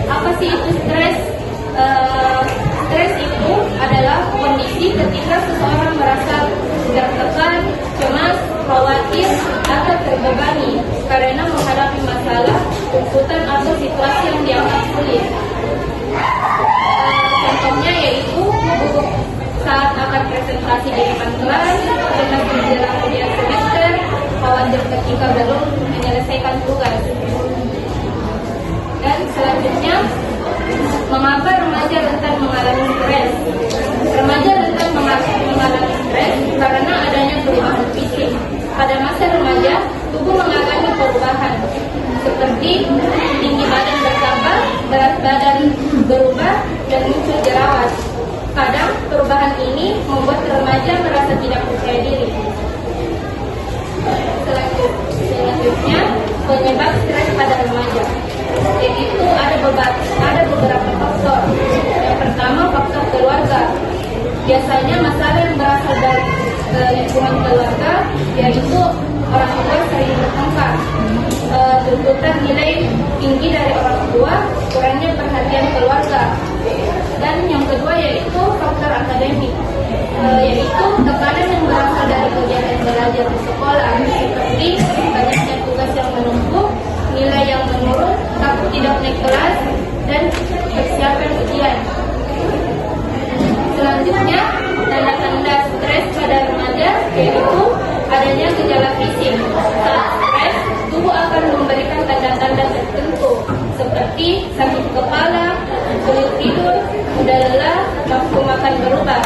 Apa sih itu stres? Stres itu adalah kondisi ketika seseorang merasa tertekan, cemas, khawatir, atau terbebani karena menghadapi masalah, tuntutan, atau situasi yang dianggap sulit. Contohnya yaitu saat akan presentasi di depan kelas, cemas menjelang ujian semester, khawatir ketika belum menyelesaikan tugas. Dan selanjutnya, mengapa remaja rentan mengalami stres? Remaja rentan mengalami stres karena adanya perubahan fisik. Pada masa remaja, tubuh mengalami perubahan seperti tinggi badan bertambah, berat badan berubah, dan muncul jerawat. Kadang perubahan ini membuat remaja merasa tidak percaya diri. Selanjutnya, penyebab stres pada remaja, yaitu ada beberapa faktor. Yang pertama, faktor keluarga. Biasanya masalah yang berasal dari lingkungan keluarga, yaitu orang tua sering bertengkar, tuntutan nilai tinggi dari orang tua, kurangnya perhatian keluarga. Dan yang kedua yaitu faktor akademik, yaitu tekanan yang berasal dari kegiatan belajar di sekolah, seperti banyaknya tugas yang menumpuk, nilai yang menurun, takut tidak naik kelas, dan persiapan ujian. Selanjutnya, tanda-tanda stres pada remaja yaitu adanya gejala fisik. Saat stres, tubuh akan memberikan tanda-tanda tertentu seperti sakit kepala, sulit tidur, mudah lelah, nafsu makan berubah.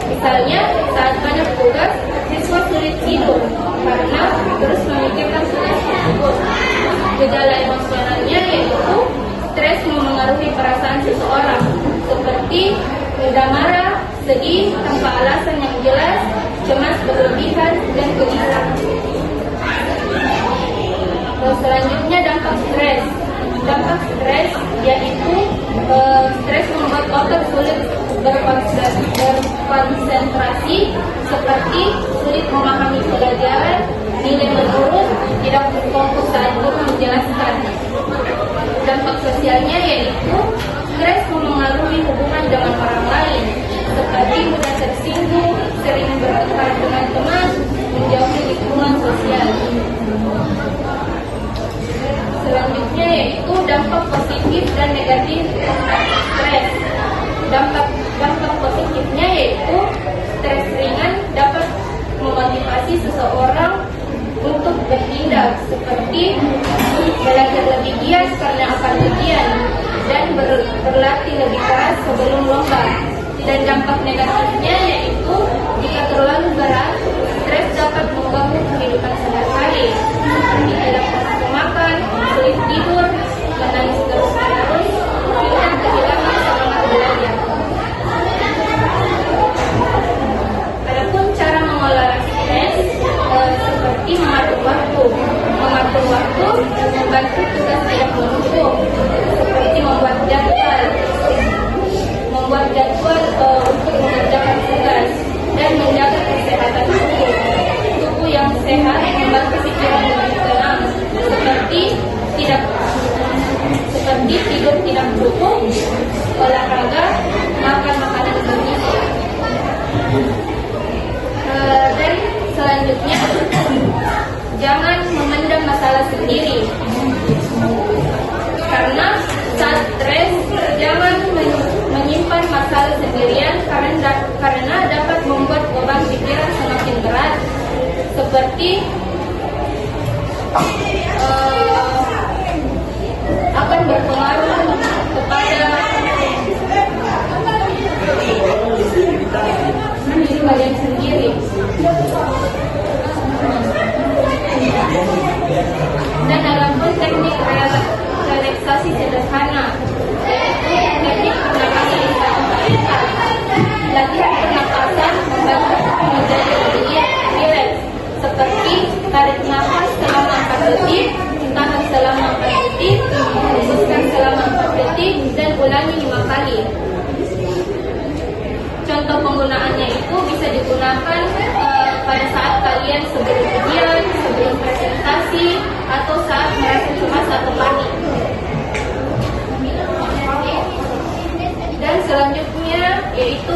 Misalnya, saat banyak tugas, siswa sulit tidur karena terus memikirkan tugas tersebut. Gejala emosionalnya yaitu stres memengaruhi perasaan seseorang, seperti mudah marah, sedih tanpa alasan yang jelas, cemas berlebihan, dan gelisah. Selanjutnya, dampak stres. Dampak stres yaitu stres membuat otak sulit berkonsentrasi, seperti sulit memahami pelajaran, nilai menurun, tidak berfokus saat guru menjelaskan. Dampak sosialnya yaitu stres memengaruhi hubungan dengan orang lain, seperti mudah tersinggung, sering bertengkar dengan teman, menjauhi lingkungan sosial. Selanjutnya yaitu dampak positif dan negatif stres. Dampak positifnya yaitu stres ringan dapat memotivasi seseorang untuk bertindak, seperti belajar lebih giat karena akan ujian dan berlatih lebih keras sebelum lomba. Dan dampak negatifnya yaitu jika terlalu berat, stres dapat mengganggu kehidupan sehari-hari, seperti tidak nafsu makan, sulit tidur, menangis terus-menerus, hingga kehilangan semangat belajar. Adapun cara mengelola stres seperti mengatur waktu. Mengatur waktu membantu tugas tidak menumpuk, seperti membuat jadwal untuk mengerjakan tugas dan menjaga kesehatan tubuh. Tubuh yang sehat membantu pikiran lebih tenang, seperti tidur tidak cukup, olahraga, makan makanan bergizi. Dan selanjutnya, jangan memendam masalah sendiri. Karena saat stres, jangan menyimpan masalah sendirian karena dapat membuat beban pikiran semakin berat, seperti akan berpengaruh kepada diri kalian sendiri. Dan dalam teknik relaksasi sederhana, yaitu teknik pernapasan intravagal. Latihan pernapasan membantu menjadi lebih rileks, seperti tarik nafas selama 4 detik, tahan selama 4 detik, hembuskan selama 4 detik, dan ulangi 5 kali. Contoh penggunaannya itu bisa digunakan pada saat kalian sebelum ujian, sebelum presentasi, atau saat merasa cemas atau panik.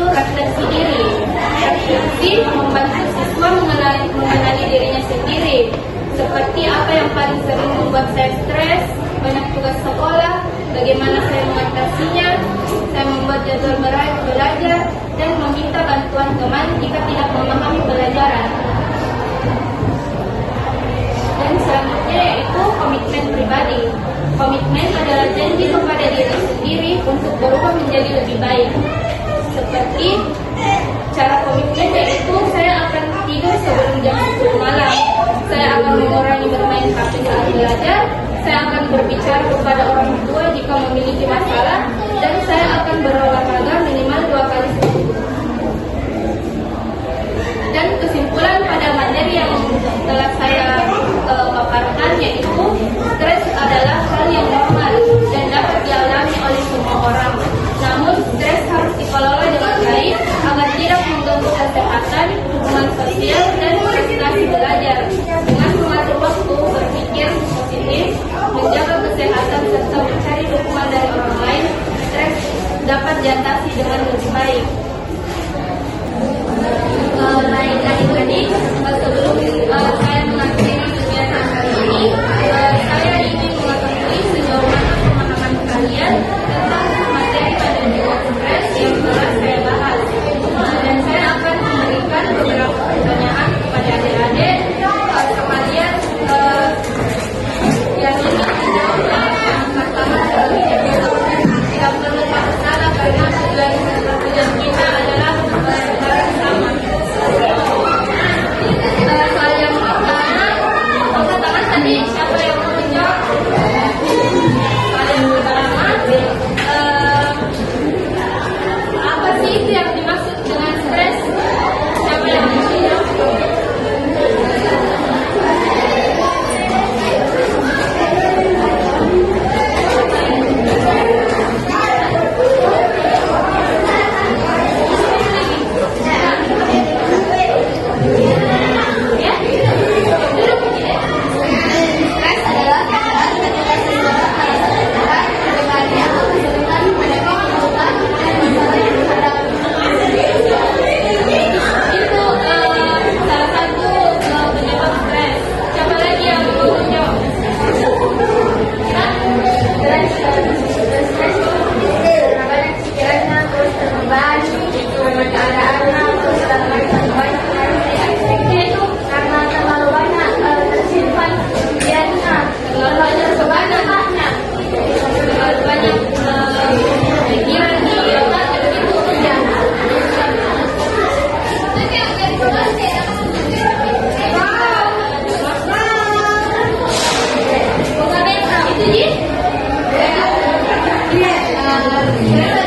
refleksi diri. Refleksi membantu siswa mengenali dirinya sendiri, seperti apa yang paling sering membuat saya stres, banyak tugas sekolah, bagaimana saya mengatasinya, saya membuat jadwal belajar, dan meminta bantuan teman jika tidak memahami pelajaran. Dan selanjutnya yaitu komitmen pribadi. Komitmen adalah janji kepada diri sendiri untuk berubah menjadi lebih baik. Seperti cara komitmen yaitu saya akan tidur sebelum jam 10 malam, saya akan mengurangi bermain HP saat belajar, saya akan berbicara kepada orang tua jika memiliki masalah, dan saya akan berolahraga minimal 2 kali seminggu. Dan kesimpulan pada materi yang telah saya paparkan yaitu stres adalah hal yang normal dan dapat dialami oleh semua orang. Namun stres harus dikelola dengan baik agar tidak mengganggu kesehatan, hubungan sosial, dan prestasi belajar. Dengan mengatur waktu, berpikir positif, menjaga kesehatan serta mencari dukungan dari orang lain, stres dapat diatasi dengan lebih baik. Baik adik-adik, sebelum saya mengakhiri kegiatan kali ini, saya ingin mengetahui sejauh mana pemahaman kalian tentang materi manajemen stres yang telah saya bahas. Dan saya akan memberikan beberapa pertanyaan kepada adik-adik sekalian yang ingin menjawab. Pertama, tidak perlu takut salah karena tujuan kita adalah bersama. Soal yang pertama, angkat tangan tadi siapa yang mau menjawab? Soal yang pertama, apa sih itu yang dimaksud dengan stres? Siapa yang mau menjawab? Itu